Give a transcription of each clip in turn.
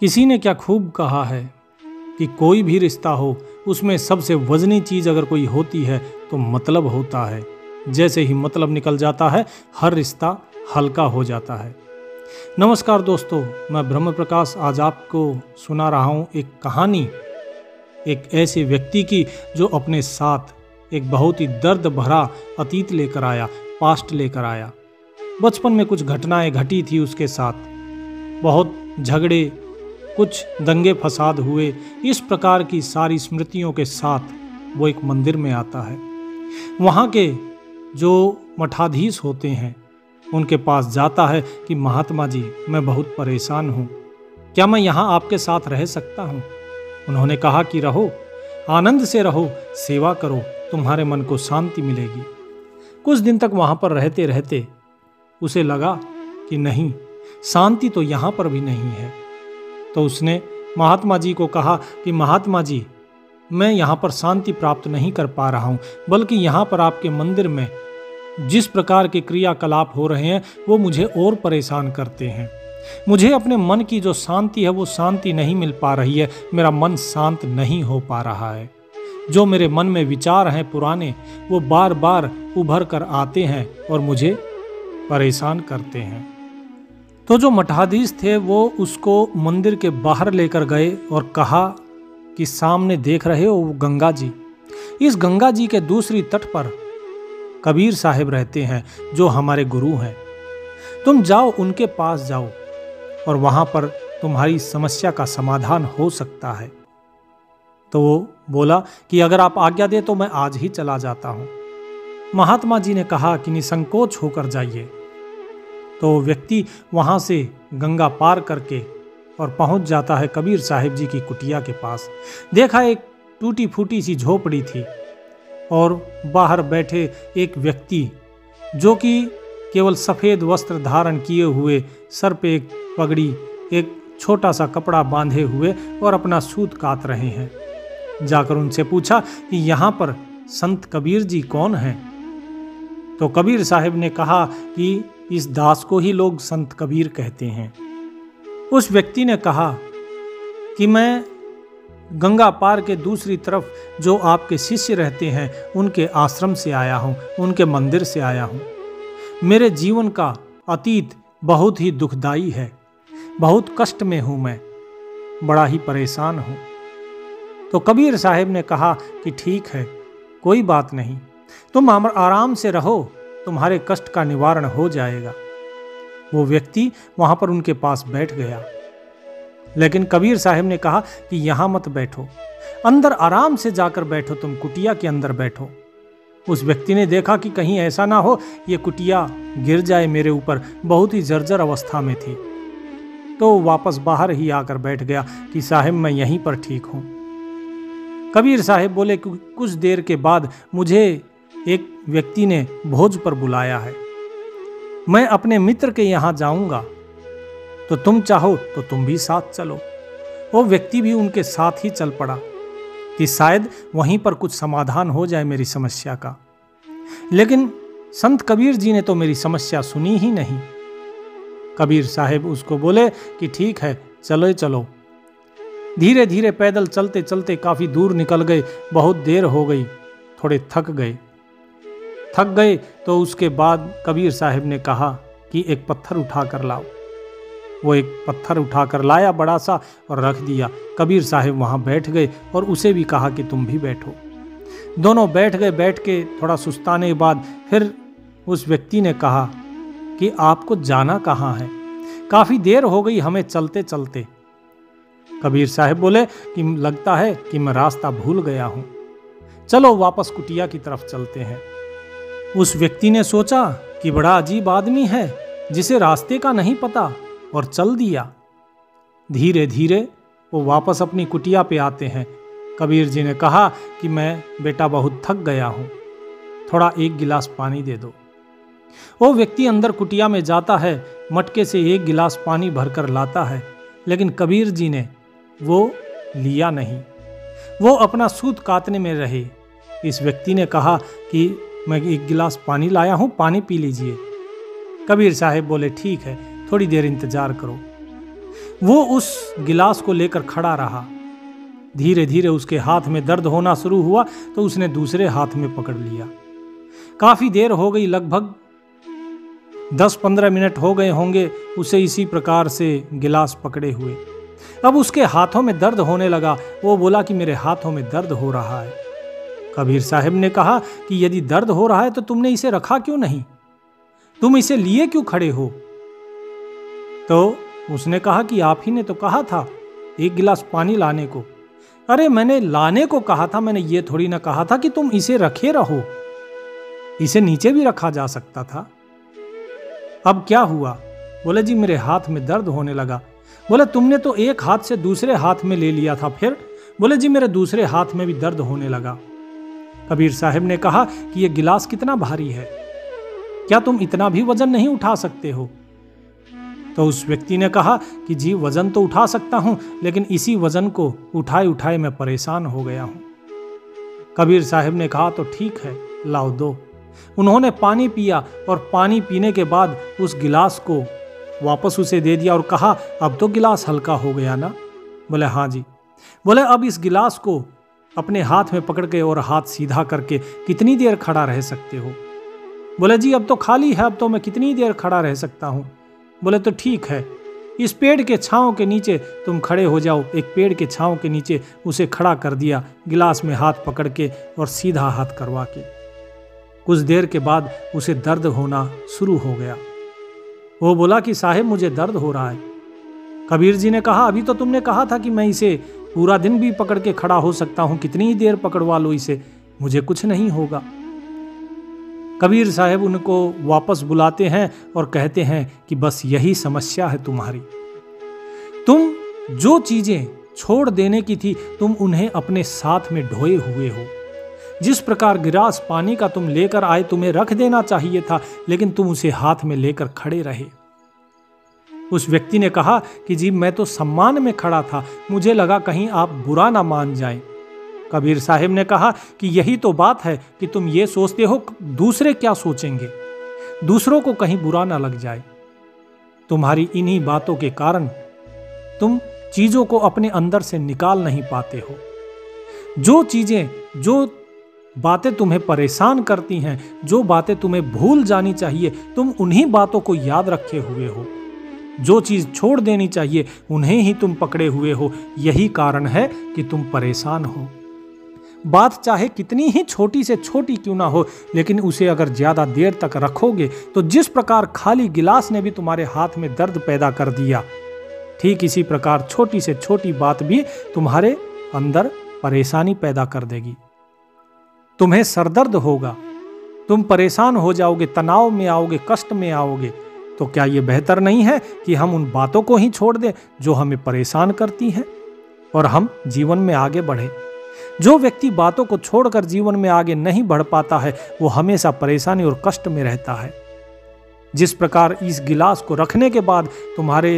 किसी ने क्या खूब कहा है कि कोई भी रिश्ता हो उसमें सबसे वजनी चीज़ अगर कोई होती है तो मतलब होता है। जैसे ही मतलब निकल जाता है हर रिश्ता हल्का हो जाता है। नमस्कार दोस्तों, मैं ब्रह्म प्रकाश आज आपको सुना रहा हूँ एक कहानी एक ऐसे व्यक्ति की जो अपने साथ एक बहुत ही दर्द भरा अतीत लेकर आया, पास्ट लेकर आया। बचपन में कुछ घटनाएं घटी थी उसके साथ, बहुत झगड़े, कुछ दंगे फसाद हुए। इस प्रकार की सारी स्मृतियों के साथ वो एक मंदिर में आता है। वहाँ के जो मठाधीश होते हैं उनके पास जाता है कि महात्मा जी, मैं बहुत परेशान हूँ, क्या मैं यहाँ आपके साथ रह सकता हूँ? उन्होंने कहा कि रहो, आनंद से रहो, सेवा करो, तुम्हारे मन को शांति मिलेगी। कुछ दिन तक वहाँ पर रहते रहते उसे लगा कि नहीं, शांति तो यहाँ पर भी नहीं है। तो उसने महात्मा जी को कहा कि महात्मा जी, मैं यहाँ पर शांति प्राप्त नहीं कर पा रहा हूँ, बल्कि यहाँ पर आपके मंदिर में जिस प्रकार के क्रियाकलाप हो रहे हैं वो मुझे और परेशान करते हैं। मुझे अपने मन की जो शांति है वो शांति नहीं मिल पा रही है, मेरा मन शांत नहीं हो पा रहा है। जो मेरे मन में विचार हैं पुराने, वो बार बार उभर कर आते हैं और मुझे परेशान करते हैं। तो जो मठाधीश थे वो उसको मंदिर के बाहर लेकर गए और कहा कि सामने देख रहे हो वो गंगा जी, इस गंगा जी के दूसरी तट पर कबीर साहब रहते हैं जो हमारे गुरु हैं। तुम जाओ, उनके पास जाओ और वहां पर तुम्हारी समस्या का समाधान हो सकता है। तो वो बोला कि अगर आप आज्ञा दे तो मैं आज ही चला जाता हूं। महात्मा जी ने कहा कि निसंकोच होकर जाइए। तो व्यक्ति वहां से गंगा पार करके और पहुंच जाता है कबीर साहिब जी की कुटिया के पास। देखा एक टूटी फूटी सी झोपड़ी थी और बाहर बैठे एक व्यक्ति जो कि केवल सफ़ेद वस्त्र धारण किए हुए, सर पे एक पगड़ी, एक छोटा सा कपड़ा बांधे हुए और अपना सूत काट रहे हैं। जाकर उनसे पूछा कि यहाँ पर संत कबीर जी कौन हैं? तो कबीर साहब ने कहा कि इस दास को ही लोग संत कबीर कहते हैं। उस व्यक्ति ने कहा कि मैं गंगा पार के दूसरी तरफ जो आपके शिष्य रहते हैं उनके आश्रम से आया हूँ, उनके मंदिर से आया हूँ। मेरे जीवन का अतीत बहुत ही दुखदाई है, बहुत कष्ट में हूँ, मैं बड़ा ही परेशान हूँ। तो कबीर साहब ने कहा कि ठीक है, कोई बात नहीं, तुम आराम से रहो, तुम्हारे कष्ट का निवारण हो जाएगा। वो व्यक्ति वहाँ पर उनके पास बैठ गया, लेकिन कबीर साहब ने कहा कि यहाँ मत बैठो, अंदर आराम से जाकर बैठो, तुम कुटिया के अंदर बैठो। उस व्यक्ति ने देखा कि कहीं ऐसा ना हो ये कुटिया गिर जाए मेरे ऊपर, बहुत ही जर्जर अवस्था में थी। तो वापस बाहर ही आकर बैठ गया कि साहब मैं यहीं पर ठीक हूँ। कबीर साहब बोले कि कुछ देर के बाद मुझे एक व्यक्ति ने भोज पर बुलाया है, मैं अपने मित्र के यहाँ जाऊँगा, तो तुम चाहो तो तुम भी साथ चलो। वो व्यक्ति भी उनके साथ ही चल पड़ा कि शायद वहीं पर कुछ समाधान हो जाए मेरी समस्या का। लेकिन संत कबीर जी ने तो मेरी समस्या सुनी ही नहीं। कबीर साहब उसको बोले कि ठीक है, चलो चलो। धीरे धीरे पैदल चलते चलते काफ़ी दूर निकल गए, बहुत देर हो गई, थोड़े थक गए। तो उसके बाद कबीर साहब ने कहा कि एक पत्थर उठा कर लाओ। वो एक पत्थर उठाकर लाया बड़ा सा और रख दिया। कबीर साहब वहाँ बैठ गए और उसे भी कहा कि तुम भी बैठो। दोनों बैठ गए। बैठ के थोड़ा सुस्ताने के बाद फिर उस व्यक्ति ने कहा कि आपको जाना कहाँ है? काफ़ी देर हो गई हमें चलते चलते। कबीर साहब बोले कि लगता है कि मैं रास्ता भूल गया हूँ, चलो वापस कुटिया की तरफ चलते हैं। उस व्यक्ति ने सोचा कि बड़ा अजीब आदमी है जिसे रास्ते का नहीं पता, और चल दिया। धीरे धीरे वो वापस अपनी कुटिया पे आते हैं। कबीर जी ने कहा कि मैं बेटा बहुत थक गया हूँ, थोड़ा एक गिलास पानी दे दो। वो व्यक्ति अंदर कुटिया में जाता है, मटके से एक गिलास पानी भरकर लाता है, लेकिन कबीर जी ने वो लिया नहीं। वो अपना सूत काटने में रहे। इस व्यक्ति ने कहा कि मैं एक गिलास पानी लाया हूँ, पानी पी लीजिए। कबीर साहब बोले ठीक है, थोड़ी देर इंतजार करो। वो उस गिलास को लेकर खड़ा रहा। धीरे धीरे उसके हाथ में दर्द होना शुरू हुआ तो उसने दूसरे हाथ में पकड़ लिया। काफी देर हो गई, लगभग 10-15 मिनट हो गए होंगे उसे इसी प्रकार से गिलास पकड़े हुए। अब उसके हाथों में दर्द होने लगा। वो बोला कि मेरे हाथों में दर्द हो रहा है। कबीर साहब ने कहा कि यदि दर्द हो रहा है तो तुमने इसे रखा क्यों नहीं, तुम इसे लिए क्यों खड़े हो? तो उसने कहा कि आप ही ने तो कहा था एक गिलास पानी लाने को। अरे मैंने लाने को कहा था, मैंने ये थोड़ी ना कहा था कि तुम इसे रखे रहो, इसे नीचे भी रखा जा सकता था। अब क्या हुआ? बोले जी मेरे हाथ में दर्द होने लगा। बोले तुमने तो एक हाथ से दूसरे हाथ में ले लिया था फिर? बोले जी मेरे दूसरे हाथ में भी दर्द होने लगा। कबीर साहब ने कहा कि यह गिलास कितना भारी है, क्या तुम इतना भी वजन नहीं उठा सकते हो? तो उस व्यक्ति ने कहा कि जी वजन तो उठा सकता हूं, लेकिन इसी वजन को उठाए उठाए मैं परेशान हो गया हूं। कबीर साहब ने कहा तो ठीक है, लाओ दो। उन्होंने पानी पिया और पानी पीने के बाद उस गिलास को वापस उसे दे दिया और कहा अब तो गिलास हल्का हो गया ना? बोले हाँ जी। बोले अब इस गिलास को अपने हाथ में पकड़ के और हाथ सीधा करके कितनी देर खड़ा रह सकते हो? बोले जी अब तो खाली है, अब तो मैं कितनी देर खड़ा रह सकता हूँ। बोले तो ठीक है, इस पेड़ के छांव के नीचे तुम खड़े हो जाओ। एक पेड़ के छांव के नीचे उसे खड़ा कर दिया, गिलास में हाथ पकड़ के और सीधा हाथ करवा के। कुछ देर के बाद उसे दर्द होना शुरू हो गया। वो बोला कि साहब मुझे दर्द हो रहा है। कबीर जी ने कहा अभी तो तुमने कहा था कि मैं इसे पूरा दिन भी पकड़ के खड़ा हो सकता हूं, कितनी ही देर पकड़वा लो इसे, मुझे कुछ नहीं होगा। कबीर साहब उनको वापस बुलाते हैं और कहते हैं कि बस यही समस्या है तुम्हारी। तुम जो चीजें छोड़ देने की थी तुम उन्हें अपने साथ में ढोए हुए हो। जिस प्रकार गिलास पानी का तुम लेकर आए, तुम्हें रख देना चाहिए था, लेकिन तुम उसे हाथ में लेकर खड़े रहे। उस व्यक्ति ने कहा कि जी मैं तो सम्मान में खड़ा था, मुझे लगा कहीं आप बुरा ना मान जाएं। कबीर साहब ने कहा कि यही तो बात है कि तुम ये सोचते हो दूसरे क्या सोचेंगे, दूसरों को कहीं बुरा ना लग जाए। तुम्हारी इन्हीं बातों के कारण तुम चीजों को अपने अंदर से निकाल नहीं पाते हो। जो चीजें, जो बातें तुम्हें परेशान करती हैं, जो बातें तुम्हें भूल जानी चाहिए, तुम उन्हीं बातों को याद रखे हुए हो। जो चीज छोड़ देनी चाहिए उन्हें ही तुम पकड़े हुए हो। यही कारण है कि तुम परेशान हो। बात चाहे कितनी ही छोटी से छोटी क्यों ना हो, लेकिन उसे अगर ज्यादा देर तक रखोगे तो जिस प्रकार खाली गिलास ने भी तुम्हारे हाथ में दर्द पैदा कर दिया, ठीक इसी प्रकार छोटी से छोटी बात भी तुम्हारे अंदर परेशानी पैदा कर देगी। तुम्हें सरदर्द होगा, तुम परेशान हो जाओगे, तनाव में आओगे, कष्ट में आओगे। तो क्या ये बेहतर नहीं है कि हम उन बातों को ही छोड़ दें जो हमें परेशान करती हैं और हम जीवन में आगे बढ़े? जो व्यक्ति बातों को छोड़कर जीवन में आगे नहीं बढ़ पाता है वो हमेशा परेशानी और कष्ट में रहता है। जिस प्रकार इस गिलास को रखने के बाद तुम्हारे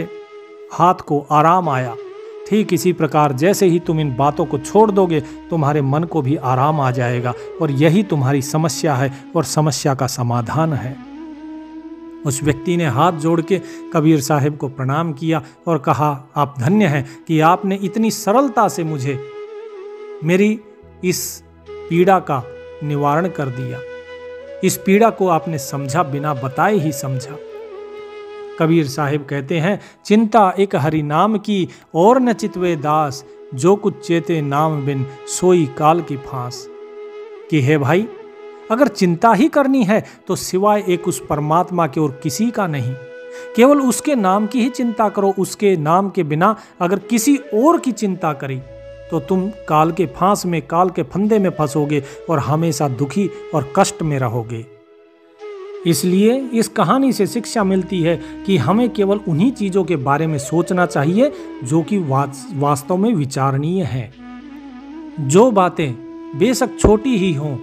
हाथ को आराम आया, ठीक इसी प्रकार जैसे ही तुम इन बातों को छोड़ दोगे तुम्हारे मन को भी आराम आ जाएगा और यही तुम्हारी समस्या है और समस्या का समाधान है। उस व्यक्ति ने हाथ जोड़ के कबीर साहब को प्रणाम किया और कहा आप धन्य हैं कि आपने इतनी सरलता से मुझे मेरी इस पीड़ा का निवारण कर दिया। इस पीड़ा को आपने समझा, बिना बताए ही समझा। कबीर साहिब कहते हैं चिंता एक हरि नाम की और न चितवे दास, जो कुछ चेते नाम बिन सोई काल की फांस। कि हे भाई, अगर चिंता ही करनी है तो सिवाय एक उस परमात्मा के और किसी का नहीं, केवल उसके नाम की ही चिंता करो। उसके नाम के बिना अगर किसी और की चिंता करी तो तुम काल के फांस में, काल के फंदे में फंसोगे और हमेशा दुखी और कष्ट में रहोगे। इसलिए इस कहानी से शिक्षा मिलती है कि हमें केवल उन्हीं चीज़ों के बारे में सोचना चाहिए जो कि वास्तव में विचारणीय हैं। जो बातें बेशक छोटी ही हों,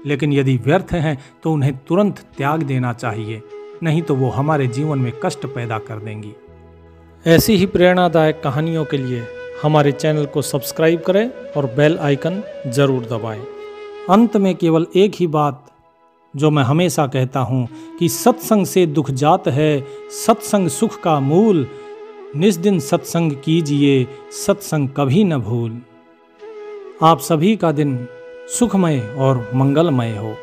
लेकिन यदि व्यर्थ हैं तो उन्हें तुरंत त्याग देना चाहिए, नहीं तो वो हमारे जीवन में कष्ट पैदा कर देंगी। ऐसी ही प्रेरणादायक कहानियों के लिए हमारे चैनल को सब्सक्राइब करें और बेल आइकन जरूर दबाएं। अंत में केवल एक ही बात जो मैं हमेशा कहता हूँ कि सत्संग से दुख जात है, सत्संग सुख का मूल। निस दिन सत्संग कीजिए, सत्संग कभी न भूल। आप सभी का दिन सुखमय और मंगलमय हो।